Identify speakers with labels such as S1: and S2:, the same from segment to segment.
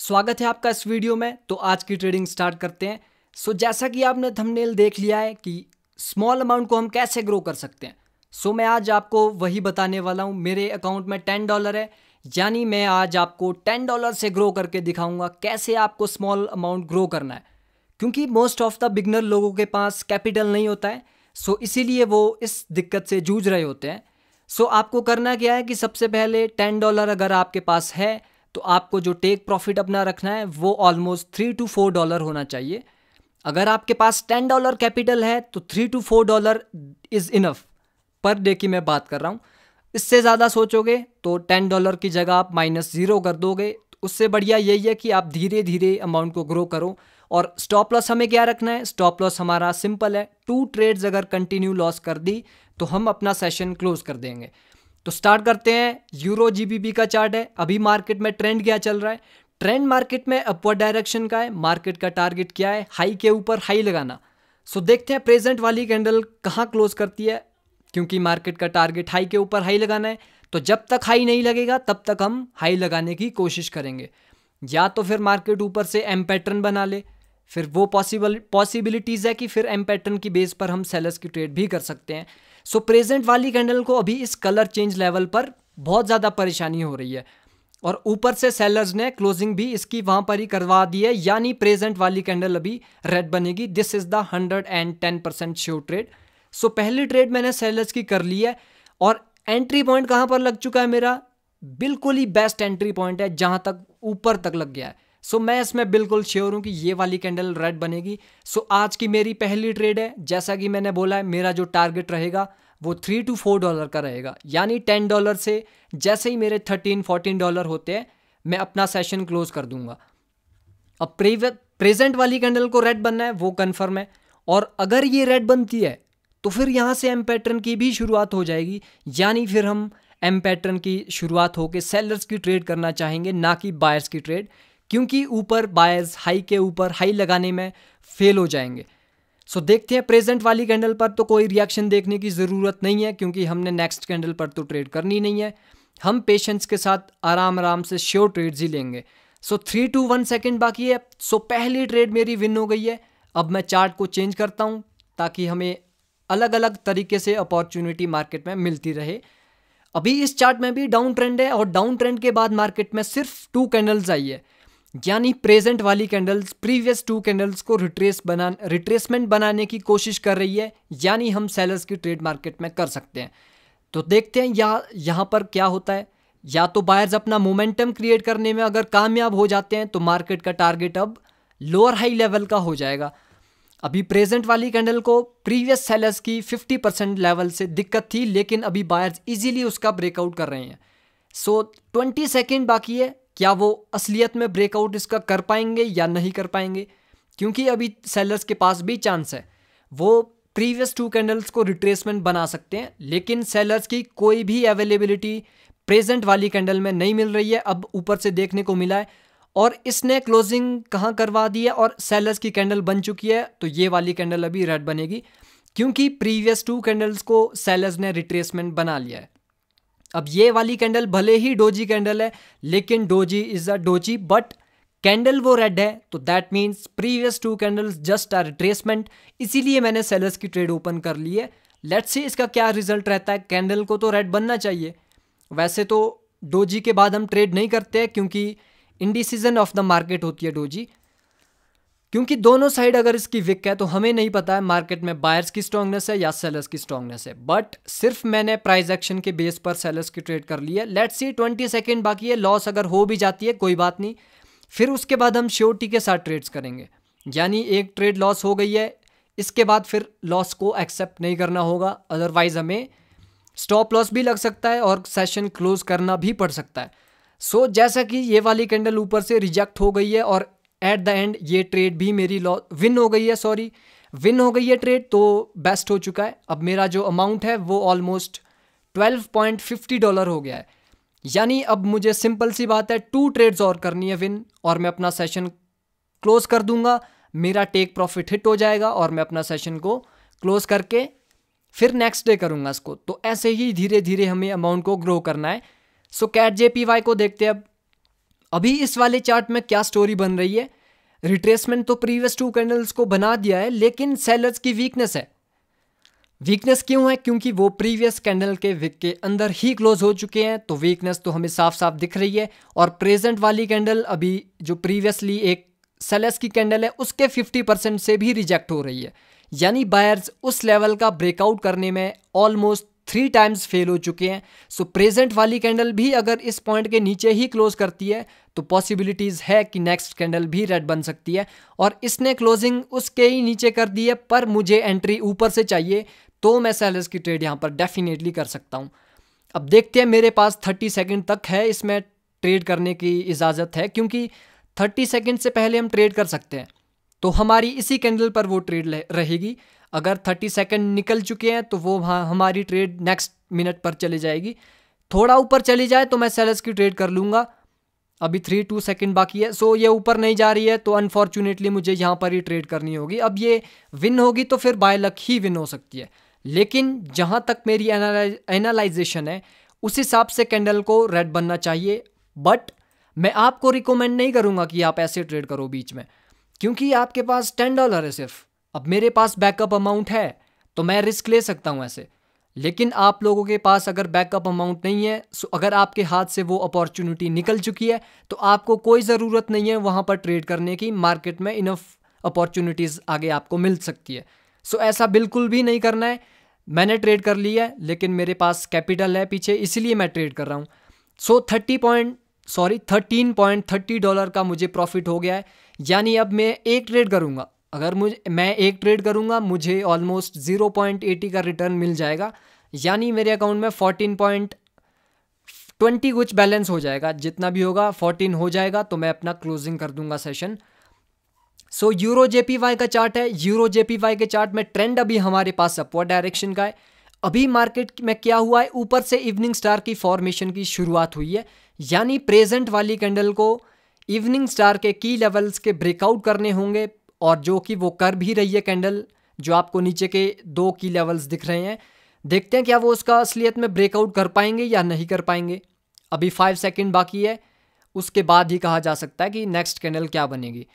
S1: स्वागत है आपका इस वीडियो में। तो आज की ट्रेडिंग स्टार्ट करते हैं। जैसा कि आपने थंबनेल देख लिया है कि स्मॉल अमाउंट को हम कैसे ग्रो कर सकते हैं। मैं आज आपको वही बताने वाला हूँ। मेरे अकाउंट में $10 है, यानी मैं आज आपको $10 से ग्रो करके दिखाऊंगा कैसे आपको स्मॉल अमाउंट ग्रो करना है। क्योंकि मोस्ट ऑफ द बिगनर लोगों के पास कैपिटल नहीं होता है, इसीलिए वो इस दिक्कत से जूझ रहे होते हैं। आपको करना क्या है कि सबसे पहले $10 अगर आपके पास है तो आपको जो टेक प्रॉफिट अपना रखना है वो ऑलमोस्ट $3 to $4 होना चाहिए। अगर आपके पास $10 कैपिटल है तो $3 to $4 is enough. Per day की मैं बात कर रहा हूँ। इससे ज़्यादा सोचोगे तो $10 की जगह आप -0 कर दोगे। उससे बढ़िया यही है कि आप धीरे धीरे अमाउंट को ग्रो करो। और स्टॉप लॉस हमें क्या रखना है? स्टॉप लॉस हमारा सिंपल है, 2 ट्रेड्स अगर कंटिन्यू लॉस कर दी तो हम अपना सेशन क्लोज कर देंगे। तो स्टार्ट करते हैं। यूरो जीबीपी का चार्ट है। अभी मार्केट में ट्रेंड क्या चल रहा है? ट्रेंड मार्केट में अपवर्ड डायरेक्शन का है। मार्केट का टारगेट क्या है? हाई के ऊपर हाई लगाना। देखते हैं प्रेजेंट वाली कैंडल कहाँ क्लोज करती है। क्योंकि मार्केट का टारगेट हाई के ऊपर हाई लगाना है, तो जब तक हाई नहीं लगेगा तब तक हम हाई लगाने की कोशिश करेंगे। या तो फिर मार्केट ऊपर से एम पैटर्न बना ले, फिर वो पॉसिबिलिटीज़ है कि फिर एम पैटर्न की बेस पर हम सेलर्स की ट्रेड भी कर सकते हैं। प्रेजेंट वाली कैंडल को अभी इस कलर चेंज लेवल पर बहुत ज़्यादा परेशानी हो रही है और ऊपर से सेलर्स ने क्लोजिंग भी इसकी वहाँ पर ही करवा दी है, यानी प्रेजेंट वाली कैंडल अभी रेड बनेगी। This is the 110% sure trade. पहली ट्रेड मैंने सेलर्स की कर ली है और एंट्री पॉइंट कहाँ पर लग चुका है मेरा? बिल्कुल ही बेस्ट एंट्री पॉइंट है, जहाँ तक ऊपर तक लग गया है। मैं इसमें बिल्कुल श्योर हूँ कि ये वाली कैंडल रेड बनेगी। आज की मेरी पहली ट्रेड है। जैसा कि मैंने बोला है, मेरा जो टारगेट रहेगा वो $3 to $4 का रहेगा, यानी $10 से जैसे ही मेरे $13-14 होते हैं मैं अपना सेशन क्लोज कर दूंगा। अब प्रेजेंट वाली कैंडल को रेड बनना है, वो कन्फर्म है। और अगर ये रेड बनती है तो फिर यहाँ से एम पैटर्न की भी शुरुआत हो जाएगी, यानी फिर हम एम पैटर्न की शुरुआत होकर सेलर्स की ट्रेड करना चाहेंगे, ना कि बायर्स की ट्रेड। क्योंकि ऊपर बायर्स हाई के ऊपर हाई लगाने में फेल हो जाएंगे। देखते हैं। प्रेजेंट वाली कैंडल पर तो कोई रिएक्शन देखने की ज़रूरत नहीं है, क्योंकि हमने नेक्स्ट कैंडल पर तो ट्रेड करनी नहीं है। हम पेशेंस के साथ आराम आराम से श्योर ट्रेड्स ही लेंगे। 3 to 1 सेकेंड बाकी है। पहली ट्रेड मेरी विन हो गई है। अब मैं चार्ट को चेंज करता हूँ ताकि हमें अलग अलग तरीके से अपॉर्चुनिटी मार्केट में मिलती रहे। अभी इस चार्ट में भी डाउन ट्रेंड है और डाउन ट्रेंड के बाद मार्केट में सिर्फ 2 कैंडल्स आई है, यानी प्रेजेंट वाली कैंडल्स प्रीवियस 2 कैंडल्स को रिट्रेसमेंट बनाने की कोशिश कर रही है, यानी हम सेलर्स की ट्रेड मार्केट में कर सकते हैं। तो देखते हैं यहाँ पर क्या होता है। या तो बायर्स अपना मोमेंटम क्रिएट करने में अगर कामयाब हो जाते हैं तो मार्केट का टारगेट अब लोअर हाई लेवल का हो जाएगा। अभी प्रेजेंट वाली कैंडल को प्रीवियस सेलर्स की 50% लेवल से दिक्कत थी, लेकिन अभी बायर्स इजीली उसका ब्रेकआउट कर रहे हैं। 20 सेकेंड बाकी है। क्या वो असलियत में ब्रेकआउट इसका कर पाएंगे या नहीं कर पाएंगे? क्योंकि अभी सेलर्स के पास भी चांस है, वो प्रीवियस 2 कैंडल्स को रिट्रेसमेंट बना सकते हैं, लेकिन सेलर्स की कोई भी अवेलेबिलिटी प्रेजेंट वाली कैंडल में नहीं मिल रही है। अब ऊपर से देखने को मिला है और इसने क्लोजिंग कहाँ करवा दी है और सेलर्स की कैंडल बन चुकी है। तो ये वाली कैंडल अभी रेड बनेगी, क्योंकि प्रीवियस 2 कैंडल्स को सेलर्स ने रिट्रेसमेंट बना लिया है। अब ये वाली कैंडल भले ही डोजी कैंडल है, लेकिन doji is a doji, but candle वो रेड है, तो that means previous 2 candles just a retracement. इसीलिए मैंने सेलर्स की ट्रेड ओपन कर ली है। लेट्स सी इसका क्या रिजल्ट रहता है। कैंडल को तो रेड बनना चाहिए। वैसे तो डोजी के बाद हम ट्रेड नहीं करते हैं, क्योंकि इंडिसीजन ऑफ द मार्केट होती है डोजी। क्योंकि दोनों साइड अगर इसकी विक है तो हमें नहीं पता है मार्केट में बायर्स की स्ट्रांगनेस है या सेलर्स की स्ट्रांगनेस है। बट सिर्फ मैंने प्राइस एक्शन के बेस पर सेलर्स की ट्रेड कर ली है। लेट्स सी 20 सेकेंड बाकी है। लॉस अगर हो भी जाती है कोई बात नहीं, फिर उसके बाद हम श्योरिटी के साथ ट्रेड्स करेंगे। यानी एक ट्रेड लॉस हो गई है, इसके बाद फिर लॉस को एक्सेप्ट नहीं करना होगा, अदरवाइज हमें स्टॉप लॉस भी लग सकता है और सेशन क्लोज करना भी पड़ सकता है। जैसा कि ये वाली कैंडल ऊपर से रिजेक्ट हो गई है और एट द एंड ये ट्रेड भी मेरी विन हो गई है ट्रेड, तो बेस्ट हो चुका है। अब मेरा जो अमाउंट है वो ऑलमोस्ट $12.50 हो गया है। यानी अब मुझे सिंपल सी बात है 2 ट्रेड्स और करनी है विन, और मैं अपना सेशन क्लोज कर दूंगा। मेरा टेक प्रॉफिट हिट हो जाएगा और मैं अपना सेशन को क्लोज करके फिर नेक्स्ट डे करूंगा इसको। तो ऐसे ही धीरे धीरे हमें अमाउंट को ग्रो करना है। कैट JPY को देखते हैं। अब अभी इस वाले चार्ट में क्या स्टोरी बन रही है, रिट्रेसमेंट तो प्रीवियस 2 कैंडल्स को बना दिया है, लेकिन सेलर्स की वीकनेस है। वीकनेस क्यों है? क्योंकि वो प्रीवियस कैंडल के विक के अंदर ही क्लोज हो चुके हैं, तो वीकनेस तो हमें साफ साफ दिख रही है। और प्रेजेंट वाली कैंडल अभी जो प्रीवियसली एक सेलर्स की कैंडल है उसके 50% से भी रिजेक्ट हो रही है, यानी बायर्स उस लेवल का ब्रेकआउट करने में ऑलमोस्ट 3 टाइम्स फेल हो चुके हैं। सो प्रेजेंट वाली कैंडल भी अगर इस पॉइंट के नीचे ही क्लोज करती है तो पॉसिबिलिटीज़ है कि नेक्स्ट कैंडल भी रेड बन सकती है। और इसने क्लोजिंग उसके ही नीचे कर दी है, पर मुझे एंट्री ऊपर से चाहिए, तो मैं सेलर्स की ट्रेड यहाँ पर डेफिनेटली कर सकता हूँ। अब देखते हैं, मेरे पास 30 सेकंड तक है इसमें ट्रेड करने की इजाज़त है, क्योंकि 30 सेकंड से पहले हम ट्रेड कर सकते हैं, तो हमारी इसी कैंडल पर वो ट्रेड रहेगी। अगर 30 सेकंड निकल चुके हैं तो वो हमारी ट्रेड नेक्स्ट मिनट पर चली जाएगी। थोड़ा ऊपर चली जाए तो मैं सेलर्स की ट्रेड कर लूँगा। अभी 3-2 सेकंड बाकी है, सो ये ऊपर नहीं जा रही है तो अनफॉर्चुनेटली मुझे यहाँ पर ही ट्रेड करनी होगी। अब ये विन होगी तो फिर बाय लक ही विन हो सकती है, लेकिन जहाँ तक मेरी एनालाइजेशन है उस हिसाब से कैंडल को रेड बनना चाहिए। बट मैं आपको रिकमेंड नहीं करूँगा कि आप ऐसे ट्रेड करो बीच में, क्योंकि आपके पास $10 है सिर्फ। अब मेरे पास बैकअप अमाउंट है तो मैं रिस्क ले सकता हूँ ऐसे, लेकिन आप लोगों के पास अगर बैकअप अमाउंट नहीं है, सो अगर आपके हाथ से वो अपॉर्चुनिटी निकल चुकी है तो आपको कोई ज़रूरत नहीं है वहाँ पर ट्रेड करने की। मार्केट में इनफ अपॉर्चुनिटीज़ आगे आपको मिल सकती है, सो ऐसा बिल्कुल भी नहीं करना है। मैंने ट्रेड कर लिया है, लेकिन मेरे पास कैपिटल है पीछे, इसलिए मैं ट्रेड कर रहा हूँ। सो $13.30 का मुझे प्रॉफिट हो गया है, यानी अब मैं एक ट्रेड करूँगा, अगर मैं एक ट्रेड करूँगा मुझे ऑलमोस्ट 0.80 का रिटर्न मिल जाएगा, यानी मेरे अकाउंट में 14.20 कुछ बैलेंस हो जाएगा। जितना भी होगा 14 हो जाएगा तो मैं अपना क्लोजिंग कर दूंगा सेशन। सो यूरो जेपीवाई का चार्ट है। यूरो जेपीवाई के चार्ट में ट्रेंड अभी हमारे पास अपवर्ड डायरेक्शन का है। अभी मार्केट में क्या हुआ है, ऊपर से इवनिंग स्टार की फॉर्मेशन की शुरुआत हुई है, यानी प्रेजेंट वाली कैंडल को इवनिंग स्टार के की लेवल्स के ब्रेकआउट करने होंगे, और जो कि वो कर भी रही है कैंडल। जो आपको नीचे के 2 की लेवल्स दिख रहे हैं, देखते हैं क्या वो उसका असलियत में ब्रेकआउट कर पाएंगे या नहीं कर पाएंगे। अभी 5 सेकंड बाकी है, उसके बाद ही कहा जा सकता है कि नेक्स्ट कैंडल क्या बनेगी।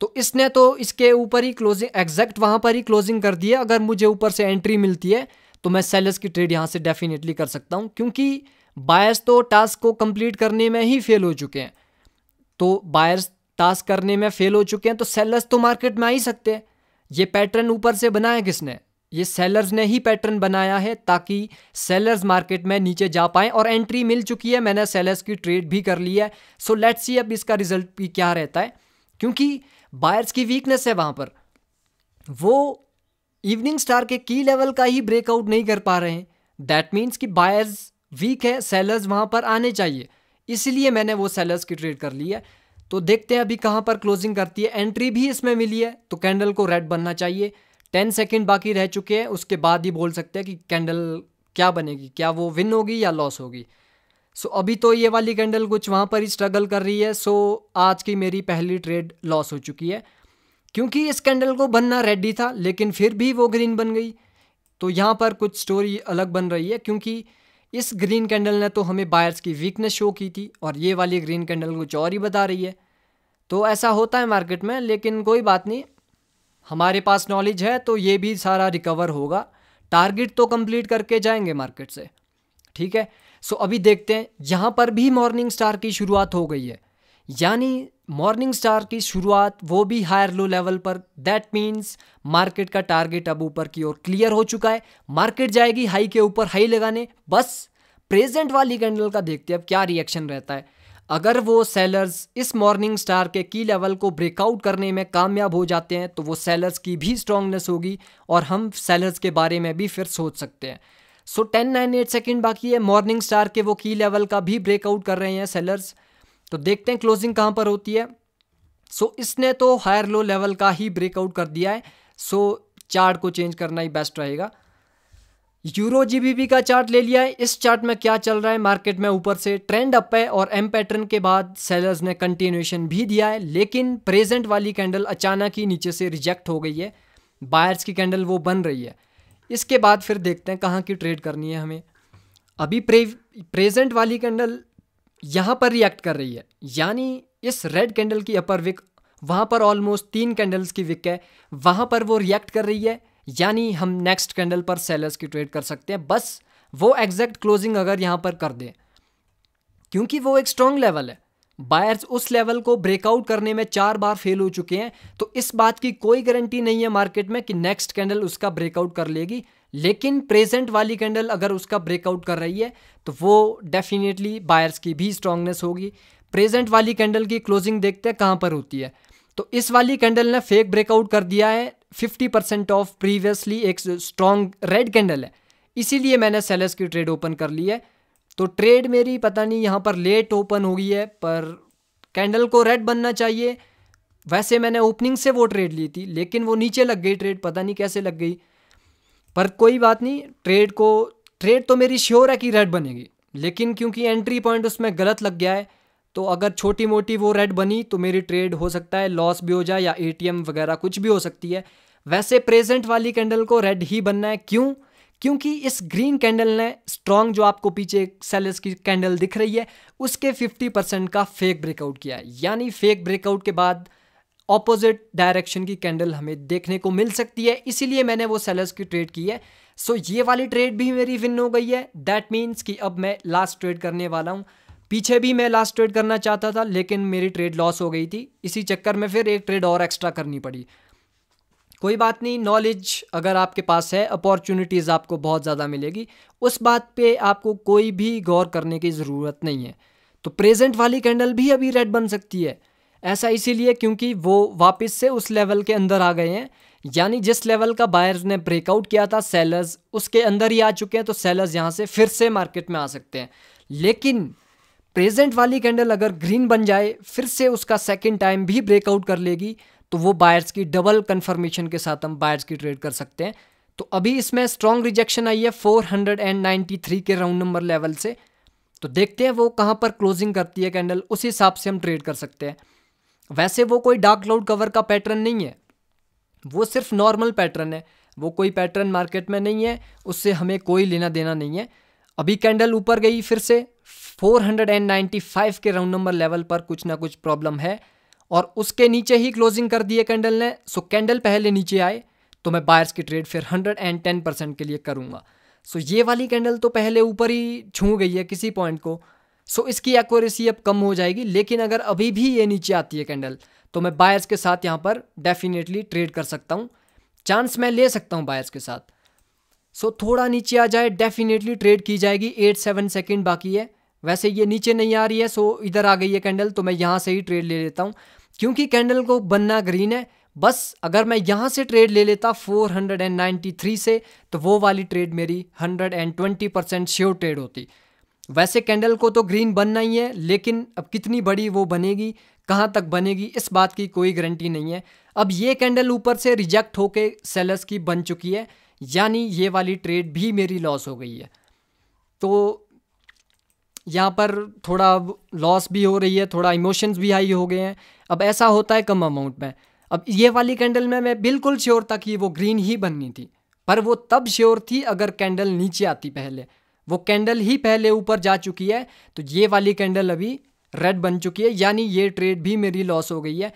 S1: तो इसने तो इसके ऊपर ही क्लोजिंग, एग्जैक्ट वहाँ पर ही क्लोजिंग कर दी है। अगर मुझे ऊपर से एंट्री मिलती है तो मैं सेलर्स की ट्रेड यहाँ से डेफिनेटली कर सकता हूँ, क्योंकि बायर्स तो टास्क को कंप्लीट करने में ही फेल हो चुके हैं। तो बायर्स टास्क करने में फेल हो चुके हैं तो सेलर्स तो मार्केट में आ ही सकते हैं। ये पैटर्न ऊपर से बनाया किसने? ये सेलर्स ने ही पैटर्न बनाया है, ताकि सेलर्स मार्केट में नीचे जा पाएं। और एंट्री मिल चुकी है, मैंने सेलर्स की ट्रेड भी कर ली है। सो लेट्स सी अब इसका रिजल्ट भी क्या रहता है, क्योंकि बायर्स की वीकनेस है वहाँ पर, वो इवनिंग स्टार के की लेवल का ही ब्रेकआउट नहीं कर पा रहे हैं। दैट मीन्स कि बायर्स वीक है, सेलर्स वहाँ पर आने चाहिए, इसलिए मैंने वो सेलर्स की ट्रेड कर ली है। तो देखते हैं अभी कहाँ पर क्लोजिंग करती है। एंट्री भी इसमें मिली है तो कैंडल को रेड बनना चाहिए। 10 सेकंड बाकी रह चुके हैं, उसके बाद ही बोल सकते हैं कि कैंडल क्या बनेगी, क्या वो विन होगी या लॉस होगी। सो अभी तो ये वाली कैंडल कुछ वहाँ पर ही स्ट्रगल कर रही है। सो आज की मेरी पहली ट्रेड लॉस हो चुकी है, क्योंकि इस कैंडल को बनना रेड ही था, लेकिन फिर भी वो ग्रीन बन गई। तो यहाँ पर कुछ स्टोरी अलग बन रही है, क्योंकि इस ग्रीन कैंडल ने तो हमें बायर्स की वीकनेस शो की थी, और ये वाली ग्रीन कैंडल कुछ और ही बता रही है। तो ऐसा होता है मार्केट में, लेकिन कोई बात नहीं, हमारे पास नॉलेज है तो ये भी सारा रिकवर होगा। टारगेट तो कंप्लीट करके जाएंगे मार्केट से, ठीक है। सो अभी देखते हैं, यहाँ पर भी मॉर्निंग स्टार की शुरुआत हो गई है, यानी मॉर्निंग स्टार की शुरुआत वो भी हायर लो लेवल पर। दैट मीन्स मार्केट का टारगेट अब ऊपर की ओर क्लियर हो चुका है। मार्केट जाएगी हाई के ऊपर हाई लगाने। बस प्रेजेंट वाली कैंडल का देखते हैं अब क्या रिएक्शन रहता है। अगर वो सेलर्स इस मॉर्निंग स्टार के की लेवल को ब्रेकआउट करने में कामयाब हो जाते हैं तो वो सेलर्स की भी स्ट्रांगनेस होगी, और हम सेलर्स के बारे में भी फिर सोच सकते हैं। सो 10-9-8 सेकेंड बाकी है। मॉर्निंग स्टार के वो की लेवल का भी ब्रेकआउट कर रहे हैं सेलर्स, तो देखते हैं क्लोजिंग कहाँ पर होती है। सो इसने तो हायर लो लेवल का ही ब्रेकआउट कर दिया है। सो चार्ट को चेंज करना ही बेस्ट रहेगा। यूरो जीबीपी का चार्ट ले लिया है। इस चार्ट में क्या चल रहा है, मार्केट में ऊपर से ट्रेंड अप है, और एम पैटर्न के बाद सेलर्स ने कंटिन्यूएशन भी दिया है, लेकिन प्रेजेंट वाली कैंडल अचानक ही नीचे से रिजेक्ट हो गई है। बायर्स की कैंडल वो बन रही है। इसके बाद फिर देखते हैं कहाँ की ट्रेड करनी है हमें। अभी प्रेजेंट वाली कैंडल यहाँ पर रिएक्ट कर रही है, यानी इस रेड कैंडल की अपर विक, वहाँ पर ऑलमोस्ट 3 कैंडल्स की विक है, वहाँ पर वो रिएक्ट कर रही है, यानी हम नेक्स्ट कैंडल पर सेलर्स की ट्रेड कर सकते हैं। बस वो एग्जैक्ट क्लोजिंग अगर यहाँ पर कर दें, क्योंकि वो एक स्ट्रॉन्ग लेवल है, बायर्स उस लेवल को ब्रेकआउट करने में 4 बार फेल हो चुके हैं, तो इस बात की कोई गारंटी नहीं है मार्केट में कि नेक्स्ट कैंडल उसका ब्रेकआउट कर लेगी। लेकिन प्रेजेंट वाली कैंडल अगर उसका ब्रेकआउट कर रही है तो वो डेफिनेटली बायर्स की भी स्ट्रांगनेस होगी। प्रेजेंट वाली कैंडल की क्लोजिंग देखते हैं कहाँ पर होती है, तो इस वाली कैंडल ने फेक ब्रेकआउट कर दिया है 50% ऑफ प्रीवियसली एक स्ट्रॉन्ग रेड कैंडल है, इसीलिए मैंने सेलर्स की ट्रेड ओपन कर ली है। तो ट्रेड मेरी पता नहीं यहाँ पर लेट ओपन हो गई है, पर कैंडल को रेड बनना चाहिए। वैसे मैंने ओपनिंग से वो ट्रेड ली थी, लेकिन वो नीचे लग गई ट्रेड, पता नहीं कैसे लग गई, पर कोई बात नहीं। ट्रेड तो मेरी श्योर है कि रेड बनेगी, लेकिन क्योंकि एंट्री पॉइंट उसमें गलत लग गया है, तो अगर छोटी मोटी वो रेड बनी तो मेरी ट्रेड हो सकता है लॉस भी हो जाए या एटीएम वगैरह कुछ भी हो सकती है। वैसे प्रेजेंट वाली कैंडल को रेड ही बनना है, क्यों? क्योंकि इस ग्रीन कैंडल ने स्ट्रॉन्ग, जो आपको पीछे सेलर्स की कैंडल दिख रही है, उसके 50% का फेक ब्रेकआउट किया है, यानी फेक ब्रेकआउट के बाद ऑपोजिट डायरेक्शन की कैंडल हमें देखने को मिल सकती है, इसीलिए मैंने वो सेलर्स की ट्रेड की है। सो ये वाली ट्रेड भी मेरी विन हो गई है। दैट मीन्स कि अब मैं लास्ट ट्रेड करने वाला हूँ। पीछे भी मैं लास्ट ट्रेड करना चाहता था, लेकिन मेरी ट्रेड लॉस हो गई थी, इसी चक्कर में फिर एक ट्रेड और एक्स्ट्रा करनी पड़ी। कोई बात नहीं, नॉलेज अगर आपके पास है, अपॉर्चुनिटीज़ आपको बहुत ज़्यादा मिलेगी, उस बात पे आपको कोई भी गौर करने की ज़रूरत नहीं है। तो प्रेजेंट वाली कैंडल भी अभी रेड बन सकती है, ऐसा इसीलिए क्योंकि वो वापस से उस लेवल के अंदर आ गए हैं, यानी जिस लेवल का बायर्स ने ब्रेकआउट किया था सेलर्स उसके अंदर ही आ चुके हैं, तो सेलर्स यहाँ से फिर से मार्केट में आ सकते हैं। लेकिन प्रेजेंट वाली कैंडल अगर ग्रीन बन जाए, फिर से उसका सेकंड टाइम भी ब्रेकआउट कर लेगी, तो वो बायर्स की डबल कंफर्मेशन के साथ हम बायर्स की ट्रेड कर सकते हैं। तो अभी इसमें स्ट्रॉन्ग रिजेक्शन आई है 493 के राउंड नंबर लेवल से, तो देखते हैं वो कहाँ पर क्लोजिंग करती है कैंडल, उस हिसाब से हम ट्रेड कर सकते हैं। वैसे वो कोई डार्क क्लाउड कवर का पैटर्न नहीं है, वो सिर्फ नॉर्मल पैटर्न है, वो कोई पैटर्न मार्केट में नहीं है, उससे हमें कोई लेना देना नहीं है। अभी कैंडल ऊपर गई, फिर से 495 के राउंड नंबर लेवल पर कुछ ना कुछ प्रॉब्लम है, और उसके नीचे ही क्लोजिंग कर दी है कैंडल ने। सो कैंडल पहले नीचे आए तो मैं बायर्स की ट्रेड फिर 110% के लिए करूँगा। सो ये वाली कैंडल तो पहले ऊपर ही छू गई है किसी पॉइंट को, सो इसकी एक्यूरेसी अब कम हो जाएगी, लेकिन अगर अभी भी ये नीचे आती है कैंडल, तो मैं बायर्स के साथ यहाँ पर डेफिनेटली ट्रेड कर सकता हूँ, चांस मैं ले सकता हूँ बायर्स के साथ। सो थोड़ा नीचे आ जाए डेफिनेटली ट्रेड की जाएगी, 8-7 सेकेंड बाकी है। वैसे ये नीचे नहीं आ रही है, सो इधर आ गई है कैंडल, तो मैं यहाँ से ही ट्रेड ले लेता हूँ, क्योंकि कैंडल को बनना ग्रीन है। बस अगर मैं यहाँ से ट्रेड ले लेता 493 से, तो वो वाली ट्रेड मेरी 120% श्योर ट्रेड होती। वैसे कैंडल को तो ग्रीन बनना ही है, लेकिन अब कितनी बड़ी वो बनेगी, कहाँ तक बनेगी, इस बात की कोई गारंटी नहीं है। अब ये कैंडल ऊपर से रिजेक्ट होके सेलर्स की बन चुकी है, यानी ये वाली ट्रेड भी मेरी लॉस हो गई है। तो यहाँ पर थोड़ा लॉस भी हो रही है, थोड़ा इमोशंस भी हाई हो गए हैं। अब ऐसा होता है कम अमाउंट में। अब ये वाली कैंडल में मैं बिल्कुल श्योर था कि वो ग्रीन ही बननी थी, पर वो तब श्योर थी अगर कैंडल नीचे आती पहले। वो कैंडल ही पहले ऊपर जा चुकी है, तो ये वाली कैंडल अभी रेड बन चुकी है, यानी ये ट्रेड भी मेरी लॉस हो गई है।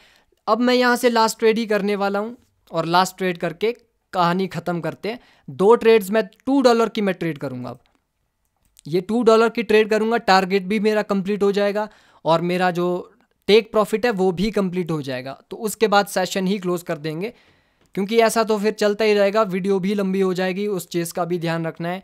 S1: अब मैं यहाँ से लास्ट ट्रेड ही करने वाला हूँ, और लास्ट ट्रेड करके कहानी ख़त्म करते हैं। 2 ट्रेड्स में $2 की मैं ट्रेड करूँगा। अब ये $2 की ट्रेड करूँगा, टारगेट भी मेरा कंप्लीट हो जाएगा, और मेरा जो टेक प्रॉफिट है वो भी कंप्लीट हो जाएगा। तो उसके बाद सेशन ही क्लोज कर देंगे, क्योंकि ऐसा तो फिर चलता ही रहेगा, वीडियो भी लंबी हो जाएगी, उस चीज़ का भी ध्यान रखना है।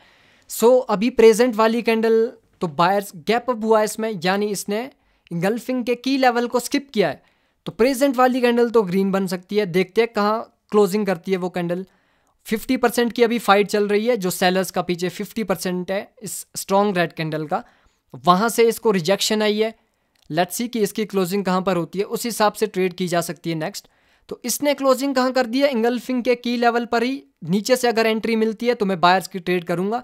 S1: सो अभी प्रेजेंट वाली कैंडल तो बायर्स गैप अप हुआ है इसमें, यानी इसने इंगल्फिंग के की लेवल को स्किप किया है, तो प्रेजेंट वाली कैंडल तो ग्रीन बन सकती है। देखते हैं कहाँ क्लोजिंग करती है वो कैंडल। 50% की अभी फाइट चल रही है, जो सेलर्स का पीछे 50% है इस स्ट्रॉन्ग रेड कैंडल का, वहाँ से इसको रिजेक्शन आई है। लेट्स सी कि इसकी क्लोजिंग कहाँ पर होती है, उस हिसाब से ट्रेड की जा सकती है नेक्स्ट। तो इसने क्लोजिंग कहाँ कर दी है, इंगल्फिंग के की लेवल पर ही। नीचे से अगर एंट्री मिलती है तो मैं बायर्स की ट्रेड करूँगा।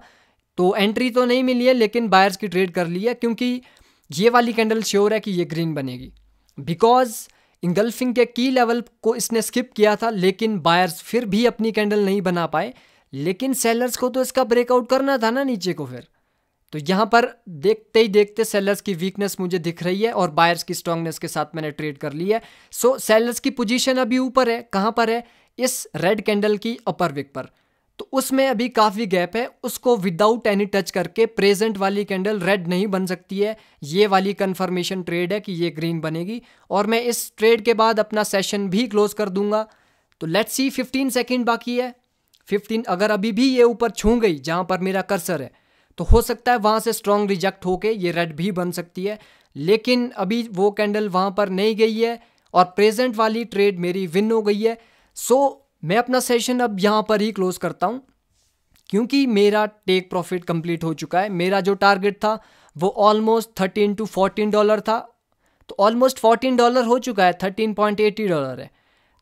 S1: तो एंट्री तो नहीं मिली है, लेकिन बायर्स की ट्रेड कर ली है, क्योंकि ये वाली कैंडल श्योर है कि ये ग्रीन बनेगी, बिकॉज इंगल्फिंग के की लेवल को इसने स्किप किया था, लेकिन बायर्स फिर भी अपनी कैंडल नहीं बना पाए। लेकिन सेलर्स को तो इसका ब्रेकआउट करना था ना नीचे को, फिर तो यहाँ पर देखते ही देखते सेलर्स की वीकनेस मुझे दिख रही है और बायर्स की स्ट्रांगनेस के साथ मैंने ट्रेड कर ली है। सो सेलर्स की पोजीशन अभी ऊपर है, कहाँ पर है, इस रेड कैंडल की अपर विक पर। तो उसमें अभी काफ़ी गैप है, उसको विदाउट एनी टच करके प्रेजेंट वाली कैंडल रेड नहीं बन सकती है। ये वाली कंफर्मेशन ट्रेड है कि ये ग्रीन बनेगी और मैं इस ट्रेड के बाद अपना सेशन भी क्लोज कर दूंगा। तो लेट्स सी, 15 सेकेंड बाकी है। 15, अगर अभी भी ये ऊपर छू गई जहाँ पर मेरा कर्सर है तो हो सकता है वहाँ से स्ट्रॉन्ग रिजेक्ट होके ये रेड भी बन सकती है, लेकिन अभी वो कैंडल वहाँ पर नहीं गई है और प्रेजेंट वाली ट्रेड मेरी विन हो गई है। सो मैं अपना सेशन अब यहाँ पर ही क्लोज करता हूँ क्योंकि मेरा टेक प्रॉफिट कंप्लीट हो चुका है। मेरा जो टारगेट था वो ऑलमोस्ट $13 to $14 था, तो ऑलमोस्ट $14 हो चुका है, $13.80 है,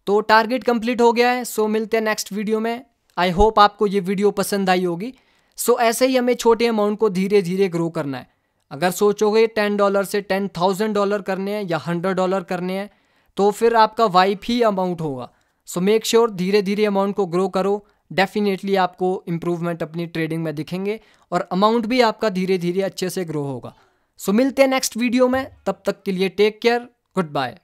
S1: तो टारगेट कंप्लीट हो गया है। सो मिलते हैं नेक्स्ट वीडियो में। आई होप आपको ये वीडियो पसंद आई होगी। सो ऐसे ही हमें छोटे अमाउंट को धीरे धीरे ग्रो करना है। अगर सोचोगे $10 से $10,000 करने हैं या $100 करने हैं तो फिर आपका वाइप ही अमाउंट होगा। सो मेक श्योर धीरे धीरे अमाउंट को ग्रो करो, डेफिनेटली आपको इम्प्रूवमेंट अपनी ट्रेडिंग में दिखेंगे और अमाउंट भी आपका धीरे धीरे अच्छे से ग्रो होगा। सो मिलते हैं नेक्स्ट वीडियो में, तब तक के लिए टेक केयर, गुड बाय।